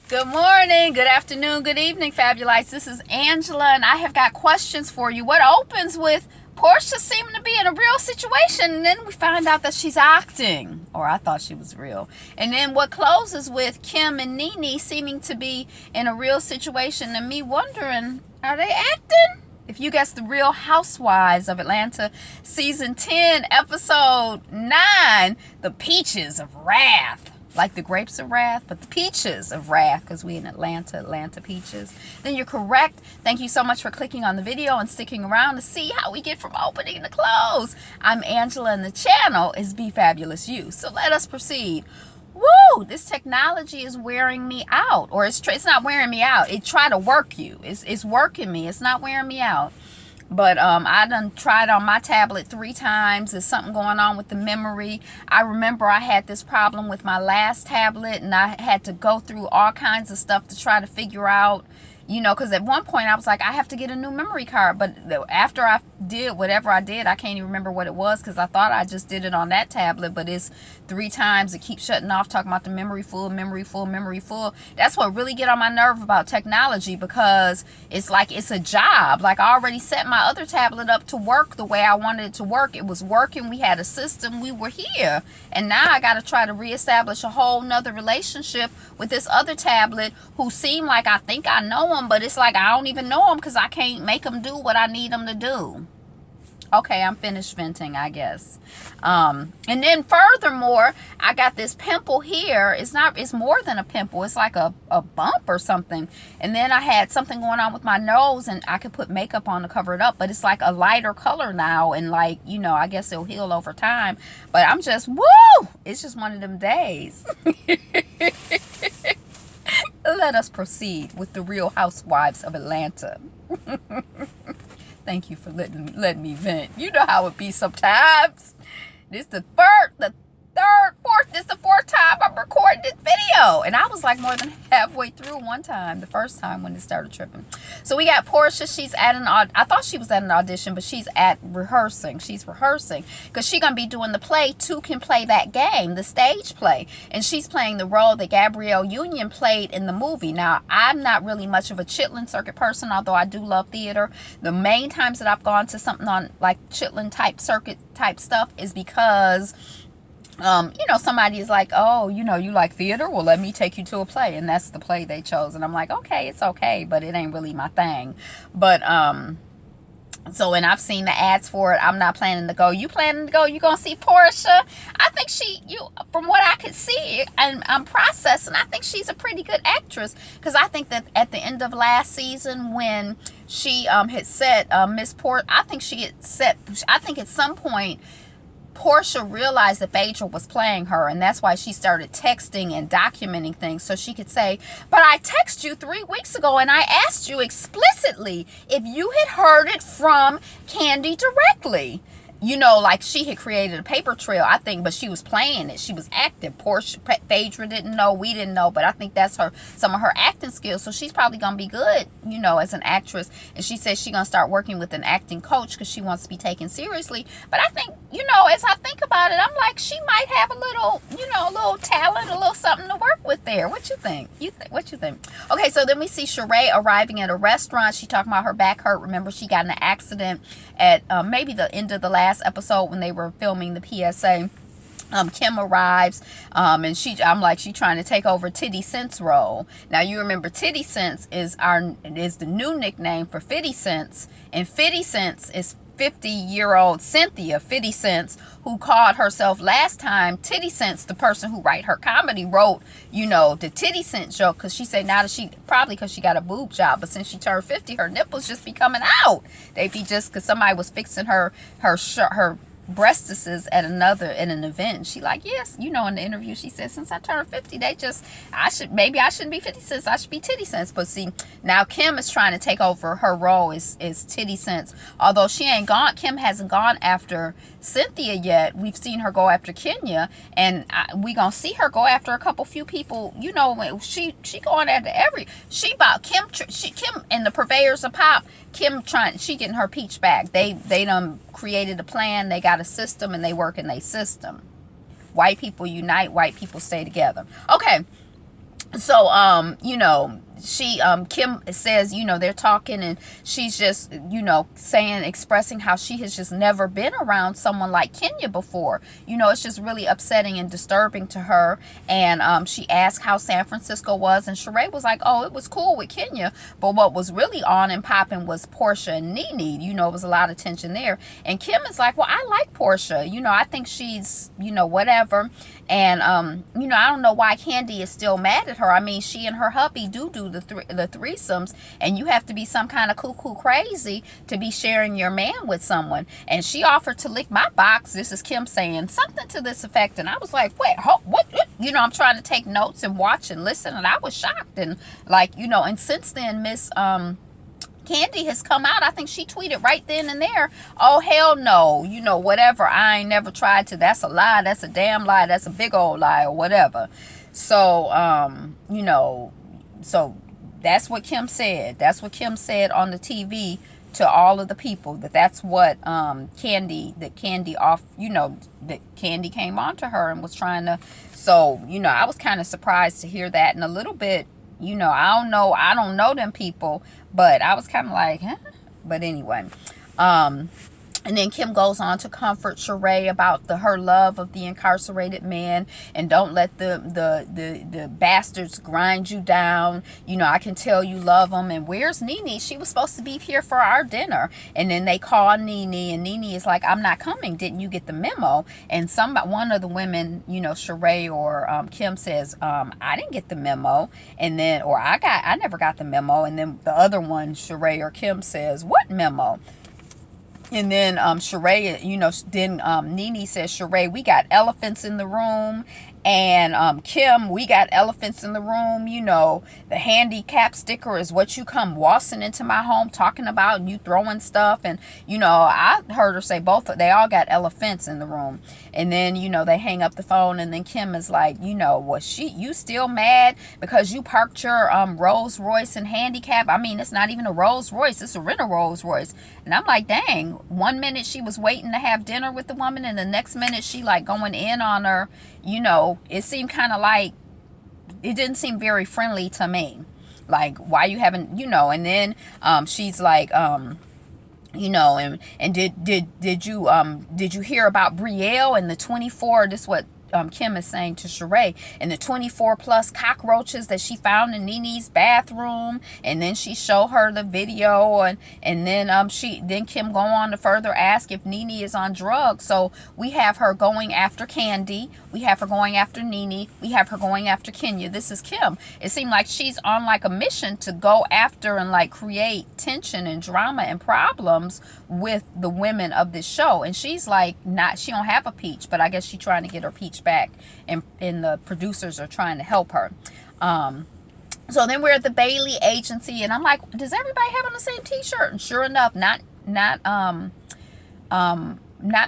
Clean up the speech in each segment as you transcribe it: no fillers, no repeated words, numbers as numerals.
Good morning, good afternoon, good evening, Fabulites. This is Angela, and I have got questions for you. What opens with Porsha seeming to be in a real situation, and then we find out that she's acting, or I thought she was real. And then what closes with Kim and Nene seeming to be in a real situation, and me wondering, are they acting? If you guess the Real Housewives of Atlanta, Season 10, Episode 9, The Peaches of Wrath. Like the grapes of wrath, but the peaches of wrath, because we in Atlanta peaches, then you're correct. Thank you so much for clicking on the video and sticking around to see how we get from opening to close. I'm Angela, and the channel is Be Fabulous You. So let us proceed. Woo! This technology is wearing me out, or it's not wearing me out. It try to work you. It's working me. It's not wearing me out. But I done tried on my tablet 3 times. There's something going on with the memory. I remember I had this problem with my last tablet, and I had to go through all kinds of stuff to try to figure out, you know, because at one point I was like, I have to get a new memory card. But after I did whatever I did, I can't even remember what it was, because I thought I just did it on that tablet. But it's 3 times. It keeps shutting off, talking about the memory full, memory full, memory full. That's what really get on my nerve about technology, because it's like it's a job. Like, I already set my other tablet up to work the way I wanted it to work. It was working. We had a system. We were here. And now I got to try to reestablish a whole nother relationship with this other tablet, who seem like I think I know them, but it's like I don't even know them, because I can't make them do what I need them to do. Okay, I'm finished venting, I guess. And then furthermore, I got this pimple here. It's more than a pimple. It's like a bump or something. And then I had something going on with my nose, and I could put makeup on to cover it up, but it's like a lighter color now. And like, you know, I guess it'll heal over time. But I'm just, woo! It's just one of them days. Let us proceed with the Real Housewives of Atlanta. Thank you for letting me vent. You know how it be sometimes. This the fourth time I'm recording this video. And I was like more than halfway through one time, the first time when it started tripping. So we got Porsha. She's at I thought she was at an audition, but she's at rehearsing. She's rehearsing because she's going to be doing the play. 2 Can Play That Game, the stage play. And she's playing the role that Gabrielle Union played in the movie. Now, I'm not really much of a Chitlin circuit person, although I do love theater. The main times that I've gone to something on like Chitlin type circuit type stuff is because you know, somebody is like, oh, you know, you like theater? Well, let me take you to a play. And that's the play they chose. And I'm like, okay, it's okay, but it ain't really my thing. But, so, and I've seen the ads for it. I'm not planning to go. You planning to go? You gonna see Porsha? I think from what I could see, and I'm processing, I think she's a pretty good actress. Because I think that at the end of last season, when she had said Miss Porsha, I think at some point, Porsha realized that Phaedra was playing her, and that's why she started texting and documenting things so she could say, but I texted you 3 weeks ago and I asked you explicitly if you had heard it from Candy directly. You know, like she had created a paper trail, I think, but she was playing it. She was active. Phaedra didn't know. We didn't know. But I think that's some of her acting skills. So she's probably going to be good, you know, as an actress. And she says she's going to start working with an acting coach because she wants to be taken seriously. But I think, you know, as I think about it, I'm like, she might have a little, you know, a little talent, a little something to work with there. What you think? What you think? Okay, so then we see Sarey arriving at a restaurant. She talking about her back hurt. Remember, she got in an accident at maybe the end of the last episode when they were filming the PSA. Kim arrives, and I'm like, she trying to take over Titty Cent's role. Now you remember Titty Cent is the new nickname for 50 Cent, and 50 Cent is 50-year-old Cynthia 50 Cent, who called herself last time Titty Cent, the person who write her comedy, wrote, you know, the Titty Cent joke, because she said now that probably because she got a boob job, but since she turned 50, her nipples just be coming out. They be just because somebody was fixing her breastises at an event. She like, yes, you know, in the interview she said, since I turned 50, I shouldn't be 50 cents, I should be Titty Cents. But see, now Kim is trying to take over her role is Titty Cents, although Kim hasn't gone after Cynthia yet. We've seen her go after Kenya, and we gonna see her go after a few people. You know, she going after Kim and the purveyors of pop. She getting her peach back. They done created a plan. They got a system, and they work in their system. White people unite. White people stay together. Okay. So she Kim says, they're talking, and she's just, saying, expressing how she has just never been around someone like Kenya before. It's just really upsetting and disturbing to her. And she asked how San Francisco was, and Sheree was like, oh, it was cool with Kenya, but what was really on and popping was Porsha and Nene. It was a lot of tension there. And Kim is like, well, I like Porsha, I think she's, whatever. And I don't know why Candy is still mad at her. I mean, she and her hubby do the threesomes, and you have to be some kind of cuckoo crazy to be sharing your man with someone. And she offered to lick my box. This is Kim saying something to this effect, and I was like, wait, what? I'm trying to take notes and watch and listen, and I was shocked. And and since then, Miss Candy has come out. I think she tweeted right then and there, oh, hell no, whatever, I ain't never tried to. That's a lie. That's a damn lie. That's a big old lie, or whatever. So so that's what Kim said. That's what Kim said on the TV to all of the people, that's what Candy came on to her and was trying to. So I was kind of surprised to hear that, and a little bit, I don't know them people, but I was kind of like, huh? But anyway, and then Kim goes on to comfort Sheree about her love of the incarcerated man, and don't let the bastards grind you down. I can tell you love them. And where's Nene? She was supposed to be here for our dinner. And then they call Nene, and Nene is like, I'm not coming. Didn't you get the memo? And one of the women, Sheree or Kim says, I didn't get the memo. And then, or I never got the memo. And then the other one, Sheree or Kim, says, what memo? And then Sheree, then Nene says, Sheree, we got elephants in the room. And Kim, we got elephants in the room. The handicap sticker is what you come waltzing into my home talking about, and you throwing stuff. And I heard her say they all got elephants in the room. And then they hang up the phone, and then Kim is like, you still mad because you parked your Rolls Royce and handicap? I mean, it's not even a Rolls Royce, it's a rental Rolls Royce. And I'm like, dang, 1 minute she was waiting to have dinner with the woman, and the next minute she like going in on her. It seemed kind of like, it didn't seem very friendly to me. Like, why you haven't, and then she's like, and did you hear about Brielle and the 24, this what Kim is saying to Sheree, and the 24 plus cockroaches that she found in Nene's bathroom. And then she showed her the video, and then Kim go on to further ask if Nene is on drugs. So we have her going after Candy, we have her going after Nene, we have her going after Kenya. This is Kim. It seemed like she's on like a mission to go after and like create tension and drama and problems with the women of this show. And she's like, she don't have a peach, but I guess she's trying to get her peach back, and the producers are trying to help her. So then we're at the Bailey agency, and I'm like, does everybody have on the same t-shirt? And sure enough, not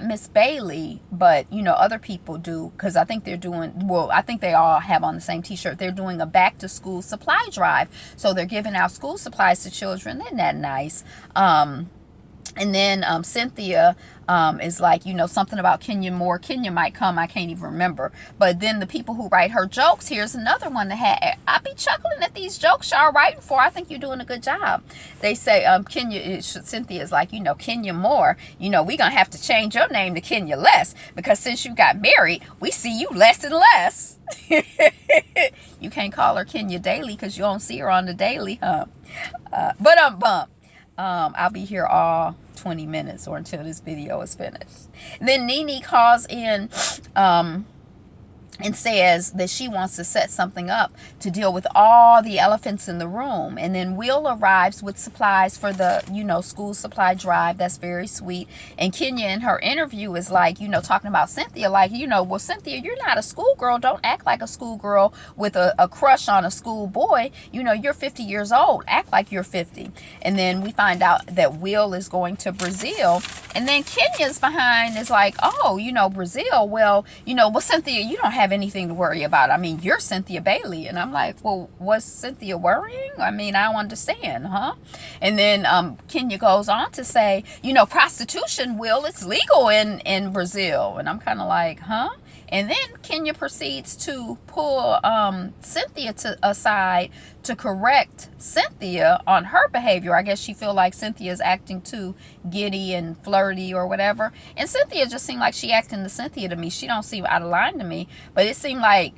Miss Bailey, but other people do, because I think they're doing, I think they all have on the same t-shirt. They're doing a back to school supply drive, so they're giving out school supplies to children. Isn't that nice? And then Cynthia is like, something about Kenya Moore. Kenya might come. I can't even remember. But then the people who write her jokes, here's another one that had, I be chuckling at these jokes y'all writing for. I think you're doing a good job. They say, Cynthia is like, Kenya Moore, we going to have to change your name to Kenya Less, because since you got married, we see you less and less. You can't call her Kenya Daily because you don't see her on the daily, huh? I'll be here all 20 minutes or until this video is finished. Then Nene calls in and says that she wants to set something up to deal with all the elephants in the room. And then Will arrives with supplies for the, school supply drive. That's very sweet. And Kenya in her interview is like, talking about Cynthia, like, well, Cynthia, you're not a schoolgirl. Don't act like a schoolgirl with a crush on a school boy. You're 50 years old. Act like you're 50. And then we find out that Will is going to Brazil. And then Kenya's behind is like, oh, Brazil. Well, Cynthia, you don't have anything to worry about. I mean, you're Cynthia Bailey. And I'm like, well, was Cynthia worrying? I mean, I don't understand, huh? And then Kenya goes on to say, prostitution, Will, it's legal in Brazil. And I'm kind of like, huh? And then Kenya proceeds to pull Cynthia aside to correct Cynthia on her behavior. I guess she feel like Cynthia is acting too giddy and flirty or whatever. And Cynthia just seemed like she acting to Cynthia to me. She don't seem out of line to me. But it seemed like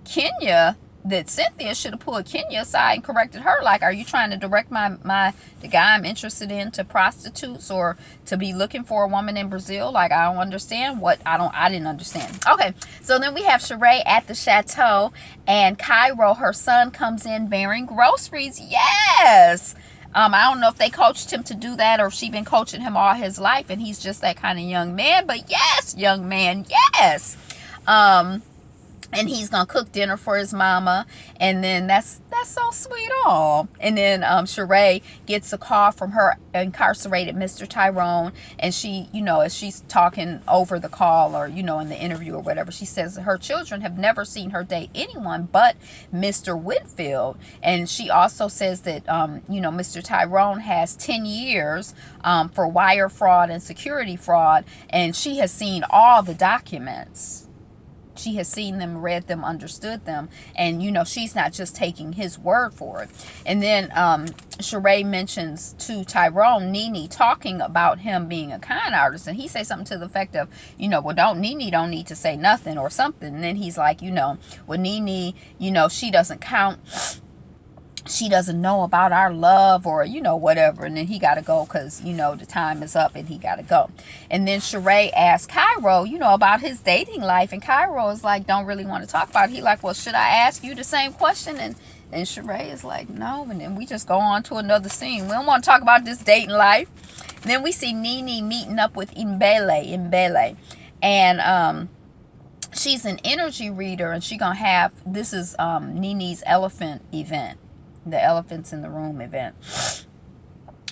Kenya, that Cynthia should have pulled Kenya aside and corrected her. Like, are you trying to direct the guy I'm interested in to prostitutes or to be looking for a woman in Brazil? Like, I don't understand what I didn't understand. Okay, so then we have Sarey at the chateau, and Cairo, her son, comes in bearing groceries. Yes. I don't know if they coached him to do that or if she been coaching him all his life and he's just that kind of young man. But yes, young man, yes. And he's gonna cook dinner for his mama, and then that's so sweet. All. And then Sarey gets a call from her incarcerated Mr. Tyrone, and she, as she's talking over the call or in the interview or whatever, she says her children have never seen her date anyone but Mr. Whitfield. And she also says that Mr. Tyrone has 10 years for wire fraud and security fraud, and she has seen all the documents. She has seen them, read them, understood them. And, she's not just taking his word for it. And then Sarey mentions to Tyrone, Nene talking about him being a con artist. And he says something to the effect of, well, Nene don't need to say nothing or something. And then he's like, well, Nene, she doesn't count. She doesn't know about our love or, whatever. And then he got to go because, the time is up and he got to go. And then Sarey asked Cairo, about his dating life. And Cairo is like, don't really want to talk about it. He like, well, should I ask you the same question? And Sarey is like, no. And then we just go on to another scene. We don't want to talk about this dating life. And then we see Nene meeting up with Mbele. And she's an energy reader. And she going to have, this is Nene's elephant event. The elephants in the room event.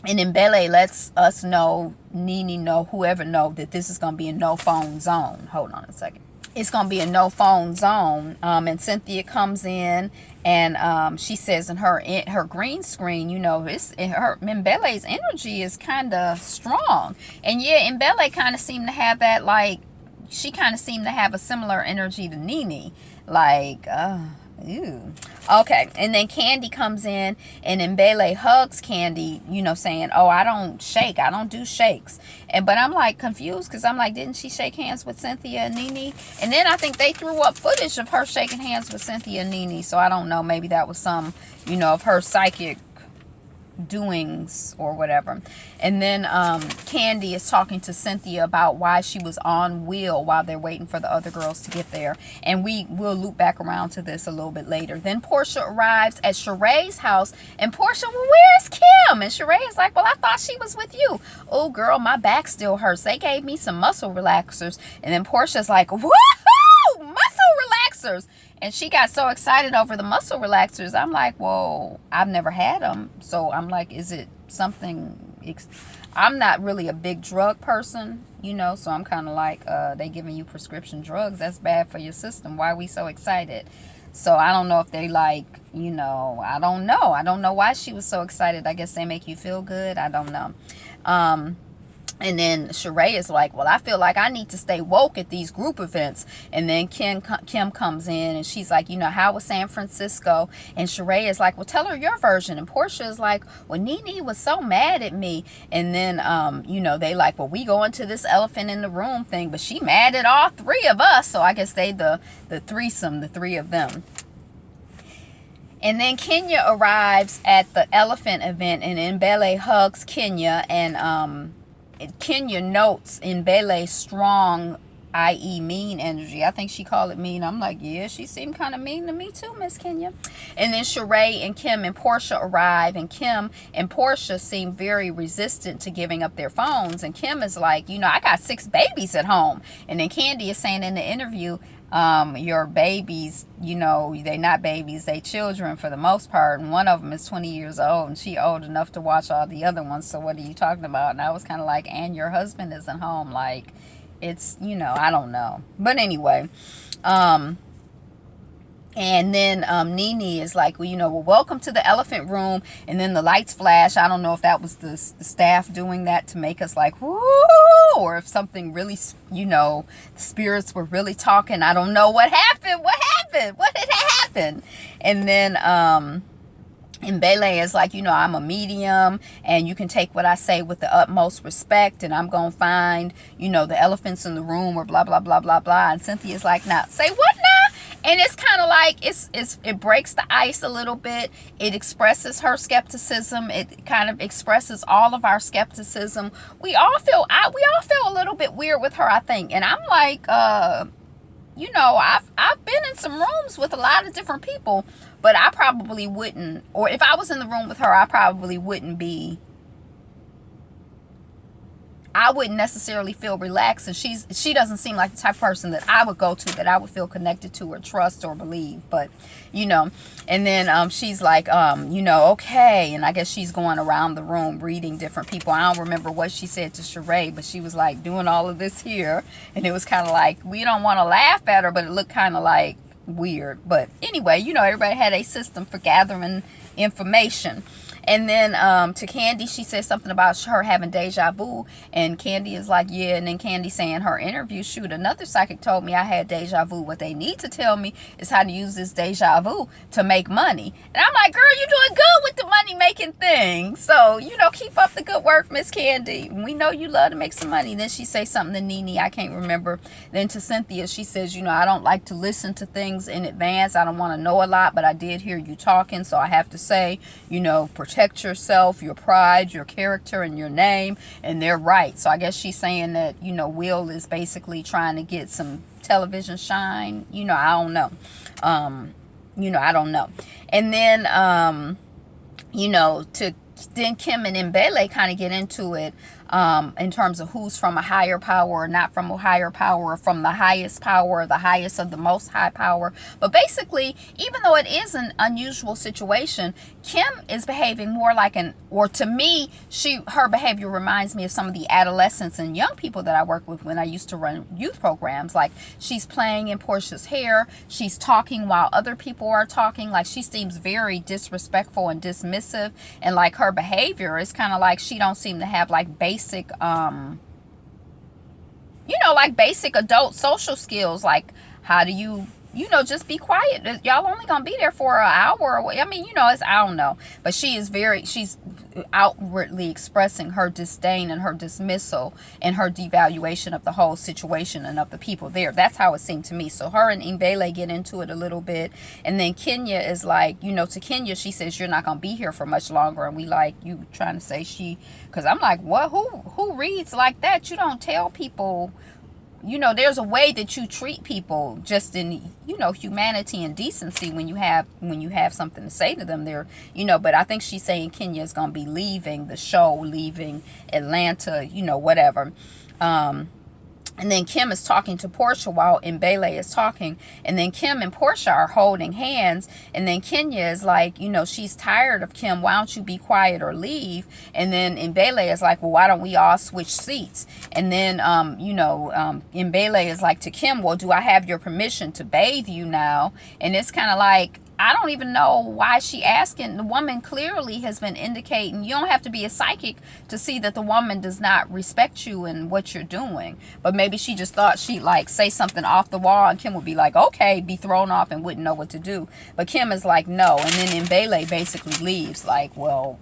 And Mbele lets us know, Nene know, whoever know, that this is going to be a no phone zone. Hold on a second. It's going to be a no phone zone. And Cynthia comes in and she says in her green screen, Mbele's energy is kind of strong. And yeah, Mbele kind of seemed to have that, like, she kind of seemed to have a similar energy to Nene. Like, ew. Okay, and then Candy comes in and Mbele hugs Candy, saying, oh, I don't shake. I don't do shakes. But I'm like confused because I'm like, didn't she shake hands with Cynthia and Nene? And then I think they threw up footage of her shaking hands with Cynthia and Nene. So I don't know. Maybe that was some, of her psychic doings or whatever. And then Candy is talking to Cynthia about why she was on wheel while they're waiting for the other girls to get there, and we'll loop back around to this a little bit later. Then Porsha arrives at Sarey's house, and Porsha, well, where's Kim? And Sarey is like, well, I thought she was with you. Oh girl, my back still hurts. They gave me some muscle relaxers. And then Portia's like, woohoo, muscle relaxers. And she got so excited over the muscle relaxers. I'm like, well, I've never had them. So I'm like, is it something? I'm not really a big drug person, so I'm kind of like, they giving you prescription drugs. That's bad for your system. Why are we so excited? So I don't know if they like, I don't know. I don't know why she was so excited. I guess they make you feel good. I don't know. And then Sarey is like, well, I feel like I need to stay woke at these group events. And then Kim comes in and she's like, how was San Francisco? And Sarey is like, well, tell her your version. And Porsha is like, well, Nene was so mad at me. And then, they like, well, we go into this elephant in the room thing, but she mad at all three of us. So I guess they the threesome, the three of them. And then Kenya arrives at the elephant event, and Mbele hugs Kenya, and Kenya notes Mbele's strong, i.e. mean energy. I think she called it mean. I'm like, yeah, she seemed kind of mean to me too, Miss Kenya. And then Sarey and Kim and Porsha arrive, and Kim and Porsha seem very resistant to giving up their phones. And Kim is like, I got 6 babies at home. And then Candy is saying in the interview, your babies, they not babies, they children for the most part, and one of them is 20 years old and she old enough to watch all the other ones, so what are you talking about? And I was kind of like, and your husband isn't home. Like, it's, I don't know. But anyway, and And then Nene is like, well, well, welcome to the elephant room. And then the lights flash. I don't know if that was the staff doing that to make us like, woo, or if something really, the spirits were really talking. I don't know what happened. What happened? What had happened? And then and Bele is like, I'm a medium and you can take what I say with the utmost respect, and I'm going to find, the elephants in the room or blah, blah, blah, blah, blah. And Cynthia's like, now, say what now? And it's kind of like, it breaks the ice a little bit. It expresses her skepticism. It kind of expresses all of our skepticism. We all feel a little bit weird with her, I think. And I'm like, I've been in some rooms with a lot of different people, but I probably wouldn't, or if I was in the room with her, I probably wouldn't necessarily feel relaxed. And she doesn't seem like the type of person that I would go to, that I would feel connected to or trust or believe. But, and then she's like, okay. And I guess she's going around the room reading different people. I don't remember what she said to Sarey, but she was like doing all of this here. And it was kind of like, we don't want to laugh at her, but it looked kind of like weird. But anyway, everybody had a system for gathering information. And then to Candy, she said something about her having deja vu. And Candy is like, yeah. And then Candy saying her interview, shoot, another psychic told me I had deja vu. What they need to tell me is how to use this deja vu to make money. And I'm like, girl, you're doing good with the money making thing. So, keep up the good work, Miss Candy. We know you love to make some money. Then she say something to Nene, I can't remember. Then to Cynthia, she says, I don't like to listen to things in advance. I don't want to know a lot, but I did hear you talking. So I have to say, protect yourself, your pride, your character, and your name. And they're right. So I guess she's saying that, Will is basically trying to get some television shine. I don't know. I don't know. And then, then Kim and Mbele kind of get into it in terms of who's from a higher power or not from a higher power, or from the highest power, or the highest of the most high power. But basically, even though it is an unusual situation, Kim is behaving more like to me, her behavior reminds me of some of the adolescents and young people that I work with when I used to run youth programs. Like, she's playing in Porsha's hair. She's talking while other people are talking. Like, she seems very disrespectful and dismissive. And like, her behavior is kind of like, she don't seem to have like basic like basic adult social skills, like how do you just be quiet. Y'all only gonna be there for an hour. I mean, I don't know. But she's outwardly expressing her disdain and her dismissal and her devaluation of the whole situation and of the people there. That's how it seemed to me. So her and Mbele get into it a little bit. And then Kenya is like, to Kenya, she says, you're not gonna be here for much longer. And we like, you trying to say because I'm like, what? Who reads like that? You don't tell people, there's a way that you treat people just in, humanity and decency when you have something to say to them there, but I think she's saying Kenya is going to be leaving the show, leaving Atlanta, whatever. And then Kim is talking to Porsha while Mbele is talking. And then Kim and Porsha are holding hands. And then Kenya is like, she's tired of Kim. Why don't you be quiet or leave? And then Mbele is like, well, why don't we all switch seats? And then, Mbele is like to Kim, well, do I have your permission to bathe you now? And it's kind of like, I don't even know why she asking. The woman clearly has been indicating, you don't have to be a psychic to see that the woman does not respect you and what you're doing. But maybe she just thought she'd like say something off the wall and Kim would be like, okay, be thrown off and wouldn't know what to do. But Kim is like, no. And then Mbele basically leaves like, well,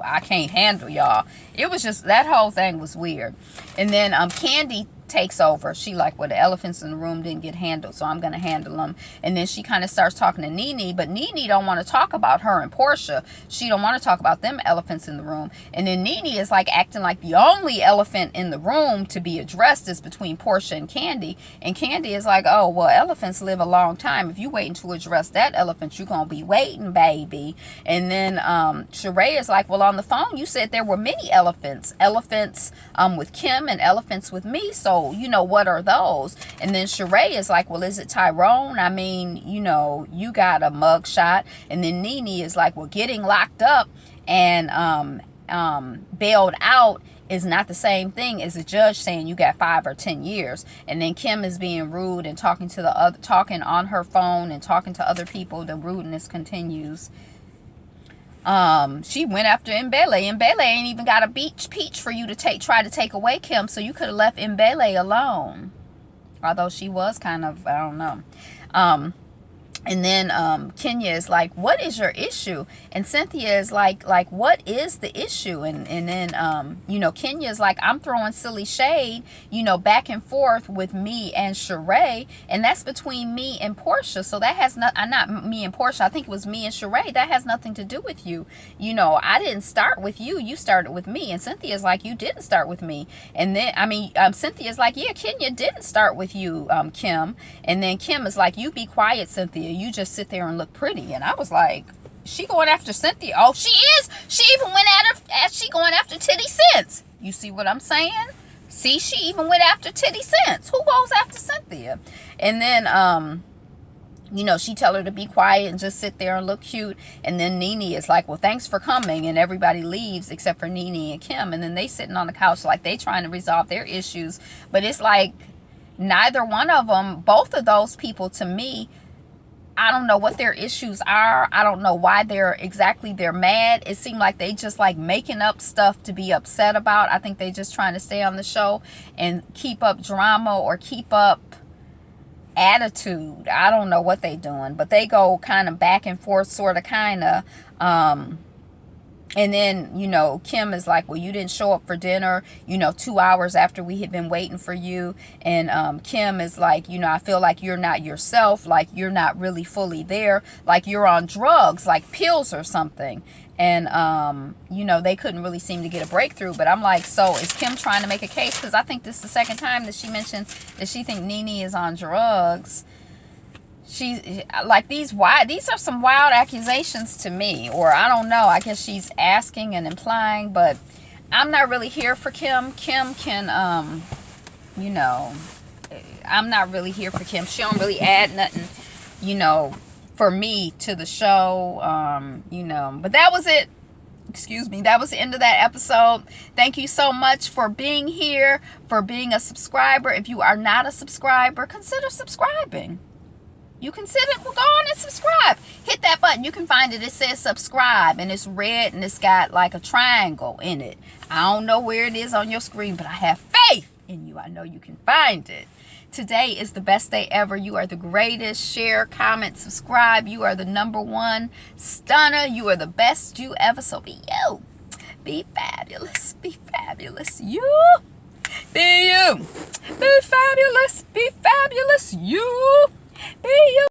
I can't handle y'all. It was just, that whole thing was weird. And then Candy takes over. She like, well, the elephants in the room didn't get handled, so I'm gonna handle them. And then she kind of starts talking to Nene, but Nene don't want to talk about her and Porsha. She don't want to talk about them elephants in the room. And then Nene is like acting like the only elephant in the room to be addressed is between Porsha and Candy. And Candy is like, oh, well, elephants live a long time. If you waiting to address that elephant, you're gonna be waiting, baby. And then Sarey is like, well, on the phone you said there were many elephants with Kim and elephants with me, so what are those? And then Sarey is like, well, is it Tyrone? I mean, you got a mug shot. And then Nene is like, well, getting locked up and bailed out is not the same thing as a judge saying you got 5 or 10 years. And then Kim is being rude and talking to the other, talking on her phone and talking to other people. The rudeness continues. She went after Mbele. Mbele ain't even got a peach for you to try to take away, Kim. So you could have left Mbele alone. Although she was kind of, I don't know. And then Kenya is like, what is your issue? And Cynthia is like, what is the issue? And then, you know, Kenya is like, I'm throwing silly shade, you know, back and forth with me and Sarey. And that's between me and Porsha. So that has not me and Porsha. I think it was me and Sarey. That has nothing to do with you. You know, I didn't start with you. You started with me. And Cynthia is like, you didn't start with me. And then, I mean, Cynthia is like, yeah, Kenya didn't start with you, Kim. And then Kim is like, you be quiet, Cynthia. You just sit there and look pretty. And I was like, she going after Cynthia? Oh, she is. She even went at her. She going after Titty Sense. You see what I'm saying? See, she even went after Titty Sense. Who goes after Cynthia? And then, you know, she tell her to be quiet and just sit there and look cute. And then Nene is like, well, thanks for coming. And everybody leaves except for Nene and Kim. And then they sitting on the couch like they trying to resolve their issues. But it's like neither one of them, both of those people to me, I don't know what their issues are. I don't know why they're mad. It seemed like they just like making up stuff to be upset about. I think they just trying to stay on the show and keep up drama or keep up attitude. I don't know what they doing, but they go kind of back and forth, sort of, kind of. And then, you know, Kim is like, well, you didn't show up for dinner, you know, 2 hours after we had been waiting for you. And Kim is like, you know, I feel like you're not yourself, like you're not really fully there, like you're on drugs, like pills or something. And, you know, they couldn't really seem to get a breakthrough. But I'm like, so is Kim trying to make a case? Because I think this is the second time that she mentioned that she think Nene is on drugs. She like these are some wild accusations to me, or I don't know, I guess she's asking and implying, but I'm not really here for Kim. Kim can you know, I'm not really here for Kim. She don't really add nothing, you know, for me to the show. You know, but that was it. Excuse me, that was the end of that episode. Thank you so much for being here, for being a subscriber. If you are not a subscriber, consider subscribing. You consider, well, go on and subscribe. Hit that button. You can find it. It says subscribe, and it's red, and it's got like a triangle in it. I don't know where it is on your screen, but I have faith in you. I know you can find it. Today is the best day ever. You are the greatest. Share, comment, subscribe. You are the #1 stunner. You are the best you ever. So be you. Be fabulous. Be fabulous. You. Be you. Be fabulous. Be fabulous. You. Be you.